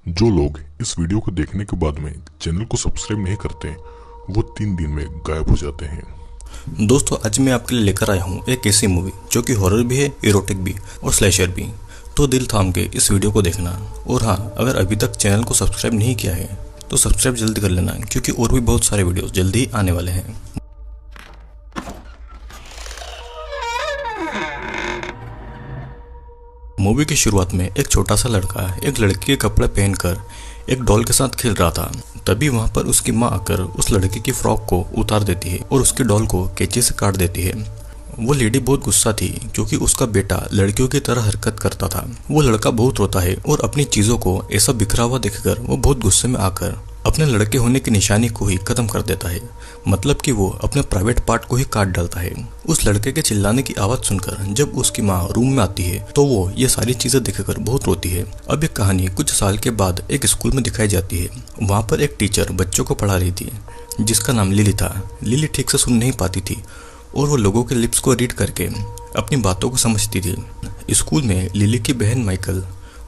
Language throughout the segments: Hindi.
जो लोग इस वीडियो को देखने के बाद में चैनल को सब्सक्राइब नहीं करते वो 3 दिन में गायब हो जाते हैं। दोस्तों, आज मैं आपके लिए लेकर आया हूँ एक ऐसी मूवी जो कि हॉरर भी है, इरोटिक भी और स्लैशर भी। तो दिल थाम के इस वीडियो को देखना। और हाँ, अगर अभी तक चैनल को सब्सक्राइब नहीं किया है तो सब्सक्राइब जल्दी कर लेना, क्योंकि और भी बहुत सारे वीडियो जल्दी ही आने वाले हैं। मूवी की शुरुआत में एक छोटा सा लड़का एक लड़की के कपड़े पहनकर एक डॉल के साथ खेल रहा था। तभी वहां पर उसकी माँ आकर उस लड़के की फ्रॉक को उतार देती है और उसकी डॉल को कैंची से काट देती है। वो लेडी बहुत गुस्सा थी क्योंकि उसका बेटा लड़कियों की तरह हरकत करता था। वो लड़का बहुत रोता है और अपनी चीजों को ऐसा बिखरा हुआ देखकर वो बहुत गुस्से में आकर अपने लड़के होने की निशानी को ही खत्म कर देता है। मतलब कि वो अपने प्राइवेट पार्ट को ही काट डालता है। उस लड़के के चिल्लाने की आवाज सुनकर जब उसकी माँ रूम में आती है तो वो ये सारी चीजें देखकर बहुत रोती है। अब ये कहानी कुछ साल के बाद एक स्कूल में दिखाई जाती है। वहाँ पर एक टीचर बच्चों को पढ़ा रही थी जिसका नाम लिली था। लिली ठीक से सुन नहीं पाती थी और वो लोगों के लिप्स को रीड करके अपनी बातों को समझती थी। स्कूल में लिली की बहन माइकल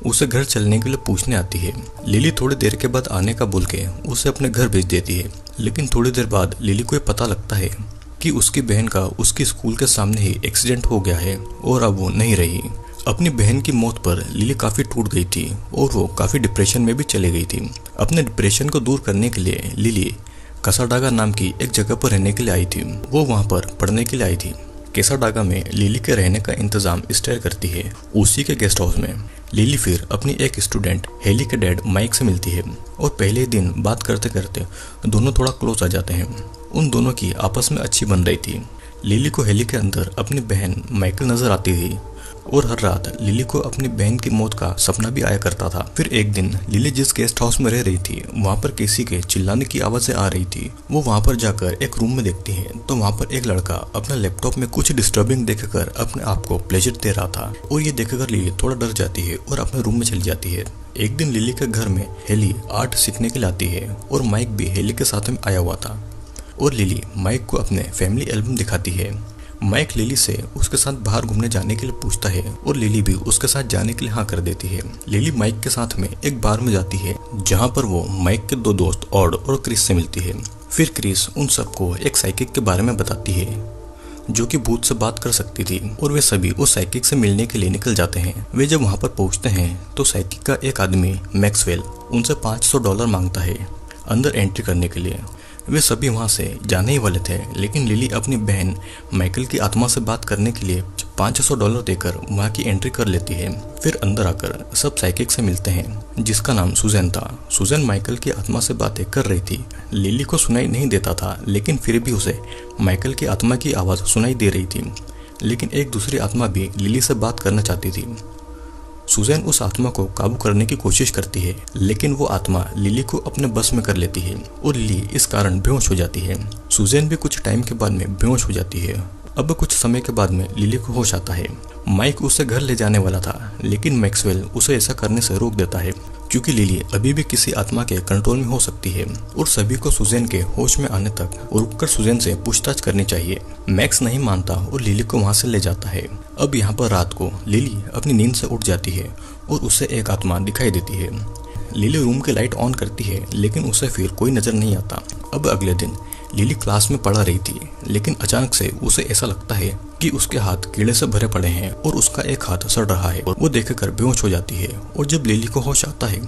उसे घर चलने के लिए पूछने आती है। लिली थोड़ी देर के बाद आने का बोल के उसे अपने घर भेज देती है। लेकिन थोड़ी देर बाद लिली को पता लगता है कि उसकी बहन का उसकी स्कूल के सामने ही एक्सीडेंट हो गया है और अब वो नहीं रही। अपनी बहन की मौत पर लिली काफी टूट गई थी और वो काफी डिप्रेशन में भी चली गई थी। अपने डिप्रेशन को दूर करने के लिए लिली कसाडागा नाम की एक जगह पर रहने के लिए आई थी। वो वहाँ पर पढ़ने के लिए आई थी। केसाडागा में लिली के रहने का इंतजाम स्टेयर करती है, उसी के गेस्ट हाउस में। लिली फिर अपनी एक स्टूडेंट हेली के डैड माइक से मिलती है और पहले दिन बात करते करते दोनों थोड़ा क्लोज आ जाते हैं। उन दोनों की आपस में अच्छी बन रही थी। लिली को हेली के अंदर अपनी बहन माइकल नजर आती थी और हर रात लिली को अपनी बहन की मौत का सपना भी आया करता था। फिर एक दिन लिली जिस गेस्ट हाउस में रह रही थी वहाँ पर किसी के चिल्लाने की आवाजें आ रही थी। वो वहाँ पर जाकर एक रूम में देखती है तो वहाँ पर एक लड़का अपने लैपटॉप में कुछ डिस्टर्बिंग देखकर अपने आप को प्लेजर दे रहा था। और ये देखकर लिली थोड़ा डर जाती है और अपने रूम में चली जाती है। एक दिन लिली के घर में हेली आर्ट सीखने के लिए आती है और माइक भी हेली के साथ में आया हुआ था। और लिली माइक को अपने फैमिली एल्बम दिखाती है। माइक लिली से उसके साथ बाहर घूमने जाने के लिए पूछता है और लिली भी उसके साथ जाने के लिए हाँ कर देती है। लिली माइक के साथ में एक बार में जाती है जहाँ पर वो माइक के दो दोस्त ऑड और क्रिस से मिलती है। फिर क्रिस उन सबको एक साइकिक के बारे में बताती है जो कि भूत से बात कर सकती थी और वे सभी उस साइकिक से मिलने के लिए निकल जाते हैं। वे जब वहाँ पर पहुँचते हैं तो साइकिक का एक आदमी मैक्सवेल उनसे $500 मांगता है अंदर एंट्री करने के लिए। वे सभी वहां से जाने ही वाले थे, लेकिन लिली अपनी बहन माइकल की आत्मा से बात करने के लिए $500 देकर वहां की एंट्री कर लेती है। फिर अंदर आकर सब साइकिक से मिलते हैं जिसका नाम सुजैन था। सुजैन माइकल की आत्मा से बातें कर रही थी। लिली को सुनाई नहीं देता था, लेकिन फिर भी उसे माइकल की आत्मा की आवाज सुनाई दे रही थी। लेकिन एक दूसरी आत्मा भी लिली से बात करना चाहती थी। सुजैन उस आत्मा को काबू करने की कोशिश करती है, लेकिन वो आत्मा लिली को अपने बस में कर लेती है और लिली इस कारण बेहोश हो जाती है। सुजैन भी कुछ टाइम के बाद में बेहोश हो जाती है। अब कुछ समय के बाद में लिली को होश आता है। माइक उसे घर ले जाने वाला था, लेकिन मैक्सवेल उसे ऐसा करने से रोक देता है क्योंकि लिली अभी भी किसी आत्मा के कंट्रोल में हो सकती है और सभी को सुजैन के होश में आने तक रुककर सुजैन से पूछताछ करनी चाहिए। मैक्स नहीं मानता और लिली को वहां से ले जाता है। अब यहाँ पर रात को लिली अपनी नींद से उठ जाती है और उसे एक आत्मा दिखाई देती है। लिली रूम की लाइट ऑन करती है, लेकिन उसे फिर कोई नजर नहीं आता। अब अगले दिन लिली क्लास में पढ़ा रही थी, लेकिन अचानक से उसे ऐसा लगता है कि उसके हाथ कीड़े से भरे पड़े हैं और उसका एक हाथ सड़ रहा है और वो देखकर बेहोश हो जाती है। और जब लिली को होश आता है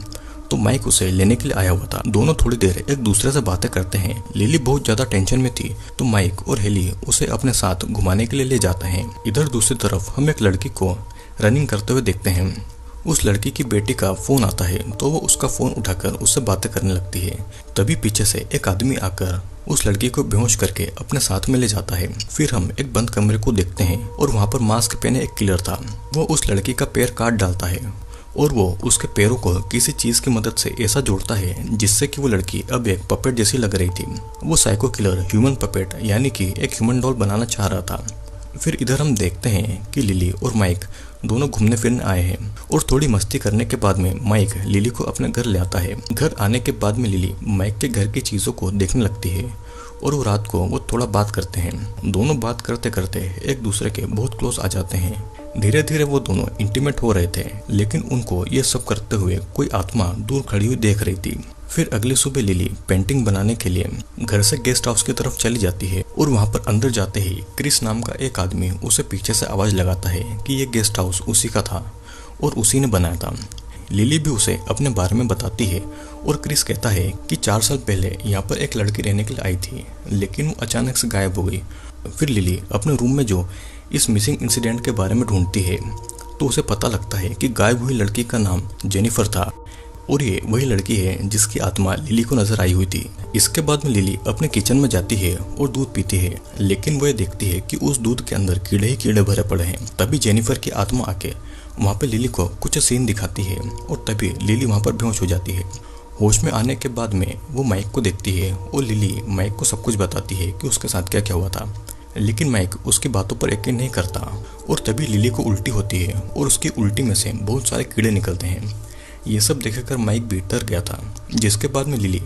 तो माइक उसे लेने के लिए आया हुआ था। दोनों थोड़ी देर एक दूसरे से बातें करते हैं। लिली बहुत ज्यादा टेंशन में थी तो माइक और हेली उसे अपने साथ घुमाने के लिए ले जाते हैं। इधर दूसरी तरफ हम एक लड़की को रनिंग करते हुए देखते हैं। उस लड़की की बेटी का फोन आता है तो वो उसका फोन उठाकर उससे बातें करने लगती है। तभी पीछे से एक आदमी आकर उस लड़की को बेहोश करके अपने साथ में ले जाता है। फिर हम एक बंद कमरे को देखते हैं और वहाँ पर मास्क पहने एक किलर था। वो उस लड़की का पैर काट डालता है और वो उसके पैरों को किसी चीज की मदद से ऐसा जोड़ता है जिससे कि वो लड़की अब एक पपेट जैसी लग रही थी। वो साइको किलर ह्यूमन पपेट यानी कि एक ह्यूमन डॉल बनाना चाह रहा था। फिर इधर हम देखते हैं कि लिली और माइक दोनों घूमने फिरने आए हैं और थोड़ी मस्ती करने के बाद में माइक लिली को अपने घर ले आता है। घर आने के बाद में लिली माइक के घर की चीजों को देखने लगती है और वो रात को थोड़ा बात करते हैं। दोनों बात करते करते एक दूसरे के बहुत क्लोज आ जाते हैं। धीरे धीरे वो दोनों इंटीमेट हो रहे थे, लेकिन उनको ये सब करते हुए कोई आत्मा दूर खड़ी हुई देख रही थी। फिर अगली सुबह लिली पेंटिंग बनाने के लिए घर से गेस्ट हाउस की तरफ चली जाती है और वहाँ पर अंदर जाते ही क्रिस नाम का एक आदमी उसे पीछे से आवाज लगाता है कि ये गेस्ट हाउस उसी का था और उसी ने बनाया था। लिली भी उसे अपने बारे में बताती है और क्रिस कहता है कि 4 साल पहले यहाँ पर एक लड़की रहने के लिए आई थी, लेकिन वो अचानक से गायब हो गई। फिर लिली अपने रूम में जो इस मिसिंग इंसिडेंट के बारे में ढूंढती है तो उसे पता लगता है कि गायब हुई लड़की का नाम जेनिफर था और ये वही लड़की है जिसकी आत्मा लिली को नजर आई हुई थी। इसके बाद में लिली अपने किचन में जाती है और दूध पीती है, लेकिन वो ये देखती है कि उस दूध के अंदर कीड़े ही कीड़े भरे पड़े हैं। तभी जेनिफर की आत्मा आके वहाँ पे लिली को कुछ सीन दिखाती है और तभी लिली वहाँ पर बेहोश हो जाती है। होश में आने के बाद में वो माइक को देखती है और लिली माइक को सब कुछ बताती है कि उसके साथ क्या क्या हुआ था, लेकिन माइक उसकी बातों पर यकीन नहीं करता और तभी लिली को उल्टी होती है और उसकी उल्टी में से बहुत सारे कीड़े निकलते हैं। ये सब देखकर माइक भी डर गया था, जिसके बाद में लिली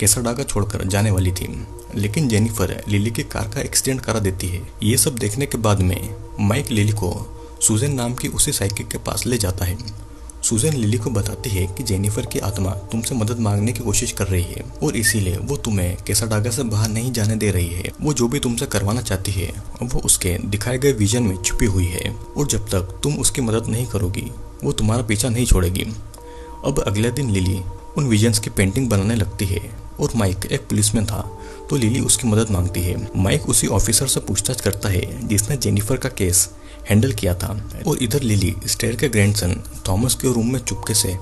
कैसाडागा छोड़कर जाने वाली थी, लेकिन जेनिफर लिली की कार का एक्सीडेंट करा देती है। ये सब देखने के बाद में माइक लिली को सुजन नाम की उसी साइकिक के पास ले जाता है। सुजन लिली को बताती है कि जेनिफर की आत्मा तुमसे मदद मांगने की कोशिश कर रही है और इसीलिए वो तुम्हें कैसाडागा से बाहर नहीं जाने दे रही है। वो जो भी तुमसे करवाना चाहती है वो उसके दिखाए गए विजन में छुपी हुई है और जब तक तुम उसकी मदद नहीं करोगी वो तुम्हारा पीछा नहीं छोड़ेगी। अब अगले दिन लिली उन विजन्स की पेंटिंग बनाने लगती है और माइक एक पुलिसमैन था तो लिली उसकी मदद मांगती है। माइक उसी ऑफिसर से पूछताछ करता है जिसने जेनिफर का केस हैंडल किया था और इधर लिली स्टेयर के ग्रैंडसन थॉमस के रूम में चुपके से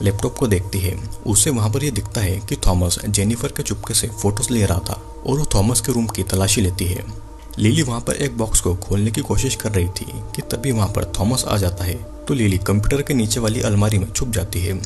लैपटॉप को देखती है। उसे वहां पर यह दिखता है कि थॉमस जेनिफर के चुपके से फोटोज ले रहा था और वो थॉमस के रूम की तलाशी लेती है। लिली वहां पर एक बॉक्स को खोलने की कोशिश कर रही थी कि तभी वहां पर थॉमस आ जाता है तो लिली कंप्यूटर के नीचे वाली अलमारी में छुप जाती है।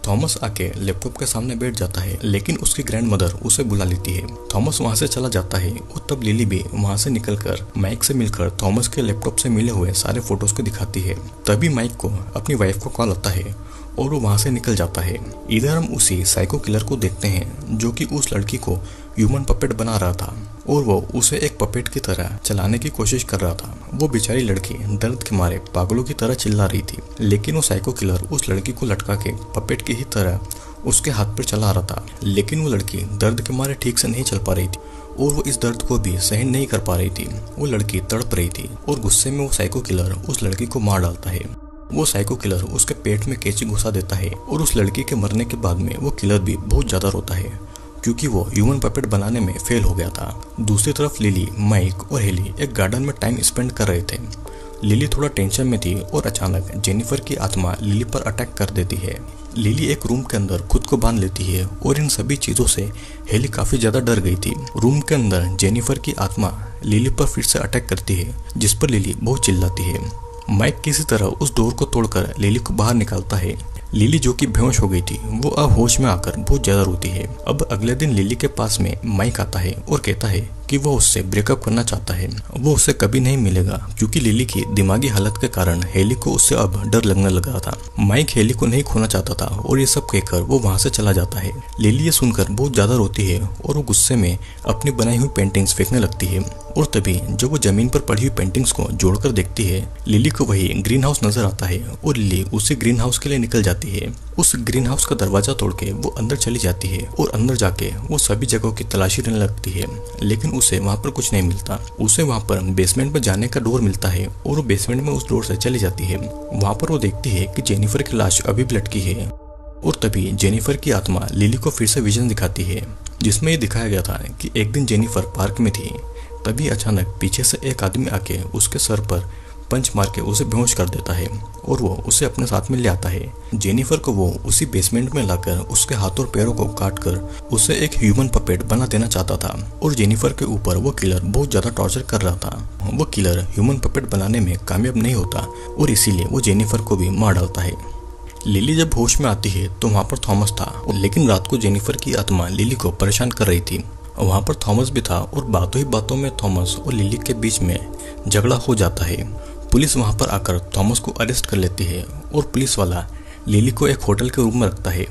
थॉमस आके लैपटॉप के सामने बैठ जाता है, लेकिन उसकी ग्रैंडमदर उसे बुला लेती है। थॉमस वहां से चला जाता है और तब लिली भी वहां से निकलकर माइक से मिलकर थॉमस के लैपटॉप से मिले हुए सारे फोटोज को दिखाती है। तभी माइक को अपनी वाइफ को कॉल आता है और वो वहां से निकल जाता है। इधर हम उसी साइको किलर को देखते हैं जो कि उस लड़की को ह्यूमन पपेट बना रहा था और वो उसे एक पपेट की तरह चलाने की कोशिश कर रहा था। वो बेचारी लड़की दर्द के मारे पागलों की तरह चिल्ला रही थी, लेकिन वो साइको किलर उस लड़की को लटका के पपेट की ही तरह उसके हाथ पर चला रहा था। लेकिन वो लड़की दर्द के मारे ठीक से नहीं चल पा रही थी और वो इस दर्द को भी सहन नहीं कर पा रही थी। वो लड़की तड़प रही थी और गुस्से में वो साइको किलर उस लड़की को मार डालता है। वो साइको किलर उसके पेट में कैंची घुसा देता है और उस लड़की के मरने के बाद में वो किलर भी बहुत ज्यादा रोता है क्योंकि वो ह्यूमन पपेट बनाने में फेल हो गया था। दूसरी तरफ लिली, माइक और हेली एक गार्डन में टाइम स्पेंड कर रहे थे। लिली थोड़ा टेंशन में थी और अचानक जेनिफर की आत्मा लिली पर अटैक कर देती है। लिली एक रूम के अंदर खुद को बांध लेती है और इन सभी चीजों से हेली काफी ज्यादा डर गई थी। रूम के अंदर जेनिफर की आत्मा लिली पर फिर से अटैक करती है, जिस पर लिली बहुत चिल्लाती है। माइक किसी तरह उस डोर को तोड़कर लिली को बाहर निकालता है। लिली जो कि बेहोश हो गई थी वो अब होश में आकर बहुत ज्यादा रोती है। अब अगले दिन लिली के पास में माइक आता है और कहता है कि वो उससे ब्रेकअप करना चाहता है। वो उससे कभी नहीं मिलेगा क्योंकि लिली की दिमागी हालत के कारण हेली को उससे अब डर लगने लगा था। माइक हेली को नहीं खोना चाहता था और ये सब कहकर वो वहां से चला जाता है। लिली ये सुनकर बहुत ज्यादा रोती है और वो गुस्से में अपनी बनाई हुई पेंटिंग्स फेंकने लगती है और तभी जब वो जमीन पर पड़ी हुई पेंटिंग्स को जोड़कर देखती है लिली को वही ग्रीन हाउस नजर आता है और लिली उसी ग्रीन हाउस के लिए निकल जाती है। उस ग्रीन हाउस का दरवाजा तोड़ के वो अंदर चली जाती है और अंदर जाके वो सभी जगहों की तलाशी लेने लगती है, लेकिन उसे वहाँ पर कुछ नहीं मिलता। उसे वहाँ पर बेसमेंट में जाने का डोर मिलता है और वो बेसमेंट में उस डोर से चली जाती है। वहाँ पर वो देखती है कि जेनिफर की लाश अभी भी लटकी है और तभी जेनिफर की आत्मा लिली को फिर से विजन दिखाती है, जिसमें ये दिखाया गया था कि एक दिन जेनिफर पार्क में थी। तभी अचानक पीछे से एक आदमी आके उसके सर पर पंच मार के उसे बेहोश कर देता है और वो उसे अपने साथ में ले आता है। जेनिफर को वो उसी बेसमेंट में लाकर उसके हाथ और पैरों को काटकर उसे एक ह्यूमन पपेट बना देना चाहता था और जेनिफर के ऊपर वो किलर बहुत ज्यादा टॉर्चर कर रहा था। वो किलर ह्यूमन पपेट बनाने में कामयाब नहीं होता और इसीलिए वो जेनिफर को भी मार डालता है। लिली जब होश में आती है तो वहाँ पर थॉमस था, लेकिन रात को जेनिफर की आत्मा लिली को परेशान कर रही थी। वहाँ पर थॉमस भी था और बातों ही बातों में थॉमस और लिली के बीच में झगड़ा हो जाता है। पुलिस वहाँ पर आकर थॉमस को अरेस्ट कर लेती है और पुलिस वाला लिली को एक होटल के रूम में रखता है।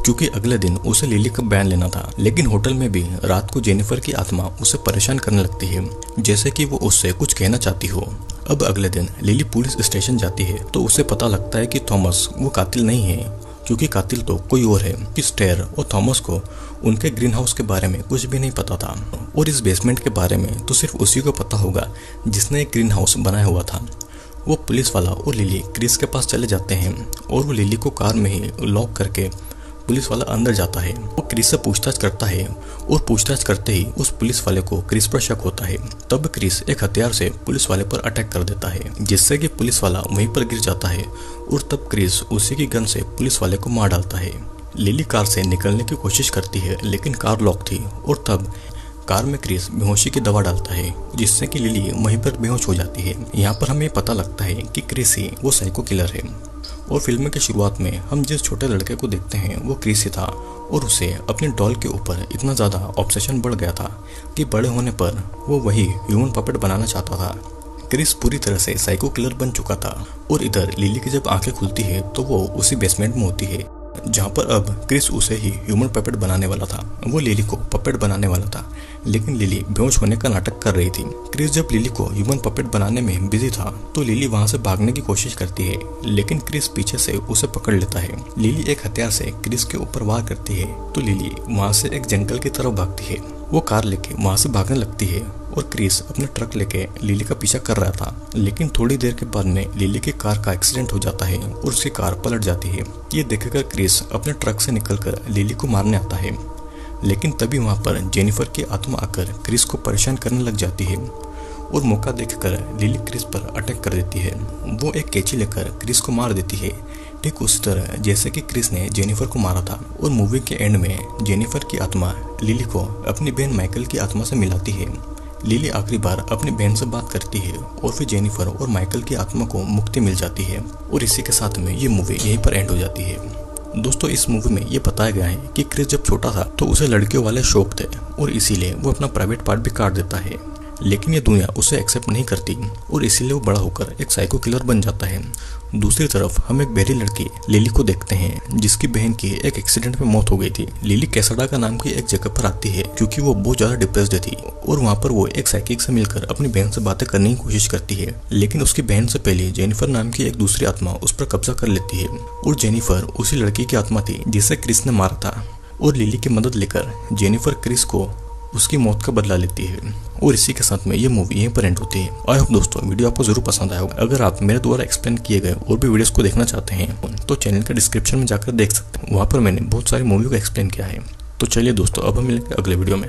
क्योंकि अगले दिन उसे लिली का बयान लेना था। लेकिन होटल में भी रात को जेनिफर की आत्मा उसे परेशान करने लगती है, जैसे कि वो उससे कुछ कहना चाहती हो। अब अगले दिन लिली पुलिस स्टेशन जाती है तो उसे पता लगता है कि थॉमस वो कातिल नहीं है, क्योंकि कातिल तो कोई और है। कि स्टेर और थॉमस को उनके ग्रीन हाउस के बारे में कुछ भी नहीं पता था, और इस बेसमेंट के बारे में तो सिर्फ उसी को पता होगा जिसने एक ग्रीन हाउस बनाया हुआ था। वो पुलिस वाला और लिली क्रिस के पास चले जाते हैं और वो लिली को कार में ही लॉक करके पुलिस वाला अंदर जाता है। वो क्रिस से पूछताछ करता है और पूछताछ करते ही उस पुलिस वाले को क्रिस पर शक होता है। तब क्रिस एक हथियार से पुलिस वाले पर अटैक कर देता है, जिससे कि पुलिस वाला वहीं पर गिर जाता है और तब क्रिस उसी की गन से पुलिस वाले को मार डालता है। लिली कार से निकलने की कोशिश करती है लेकिन कार लॉक थी, और तब कार में क्रिस बेहोशी की दवा डालता है, जिससे कि लिली वहीं पर बेहोश हो जाती है। यहाँ पर हमें पता लगता है कि क्रिस ही वो साइको किलर है। और फिल्म के शुरुआत में हम जिस छोटे लड़के को देखते हैं वो क्रिस ही था, और उसे अपने डॉल के ऊपर इतना ज़्यादा ऑब्सेशन बढ़ गया था कि बड़े होने पर वो वही ह्यूमन पपेट बनाना चाहता था। क्रिस पूरी तरह से साइको किलर बन चुका था। और इधर लिली की जब आंखें खुलती है तो वो उसी बेसमेंट में होती है जहाँ पर अब क्रिस उसे ही ह्यूमन पपेट बनाने वाला था। वो लिली को पपेट बनाने वाला था, लेकिन लिली बेहोश होने का नाटक कर रही थी। क्रिस जब लिली को ह्यूमन पपेट बनाने में बिजी था तो लिली वहाँ से भागने की कोशिश करती है, लेकिन क्रिस पीछे से उसे पकड़ लेता है। लिली एक हथियार से क्रिस के ऊपर वार करती है तो लिली वहाँ से एक जंगल की तरफ भागती है। वो कार लेके वहाँ से भागने लगती है और क्रिस अपने ट्रक लेके लिली का पीछा कर रहा था, लेकिन थोड़ी देर के बाद में लिली की कार का एक्सीडेंट हो जाता है और उसकी कार पलट जाती है। ये देखकर क्रिस अपने ट्रक से निकलकर लिली को मारने आता है, लेकिन तभी वहाँ पर जेनिफर की आत्मा आकर क्रिस को परेशान करने लग जाती है और मौका देखकर लिली क्रिस पर अटैक कर देती है। वो एक कैंची लेकर क्रिस को मार देती है, ठीक उसी तरह जैसे कि क्रिस ने जेनिफर को मारा था। और मूवी के एंड में जेनिफर की आत्मा लिली को अपनी बहन माइकल की आत्मा से मिलाती है। लिली आखिरी बार अपनी बहन से बात करती है और फिर जेनिफर और माइकल की आत्मा को मुक्ति मिल जाती है, और इसी के साथ में ये मूवी यहीं पर एंड हो जाती है। दोस्तों, इस मूवी में ये बताया गया है कि क्रिस जब छोटा था तो उसे लड़कियों वाले शौक थे और इसीलिए वो अपना प्राइवेट पार्ट भी काट देता है, लेकिन ये दुनिया उसे एक्सेप्ट नहीं करती और इसीलिए वो बड़ा होकर एक साइको किलर बन जाता है। दूसरी तरफ हम एक बहरी लड़की लिली को देखते हैं जिसकी बहन की एक एक्सीडेंट में मौत हो गई थी। लिली कैसाडा का नाम की एक जगह पर आती है क्योंकि वो बहुत ज्यादा डिप्रेस्ड थी, और वहाँ पर वो एक साइकिक से मिलकर अपनी बहन से बातें करने की कोशिश करती है, लेकिन उसकी बहन से पहले जेनिफर नाम की एक दूसरी आत्मा उस पर कब्जा कर लेती है। और जेनिफर उसी लड़की की आत्मा थी जिसे क्रिस ने मारा था, और लिली की मदद लेकर जेनिफर क्रिस को उसकी मौत का बदला लेती है। और इसी के साथ में ये मूवी यहीं पर एंड होती है। आई होप दोस्तों वीडियो आपको जरूर पसंद आया होगा। अगर आप मेरे द्वारा एक्सप्लेन किए गए और भी वीडियोस को देखना चाहते हैं तो चैनल के डिस्क्रिप्शन में जाकर देख सकते हैं, वहाँ पर मैंने बहुत सारी मूवी को एक्सप्लेन किया है। तो चलिए दोस्तों, अब हम मिलेंगे अगले वीडियो में।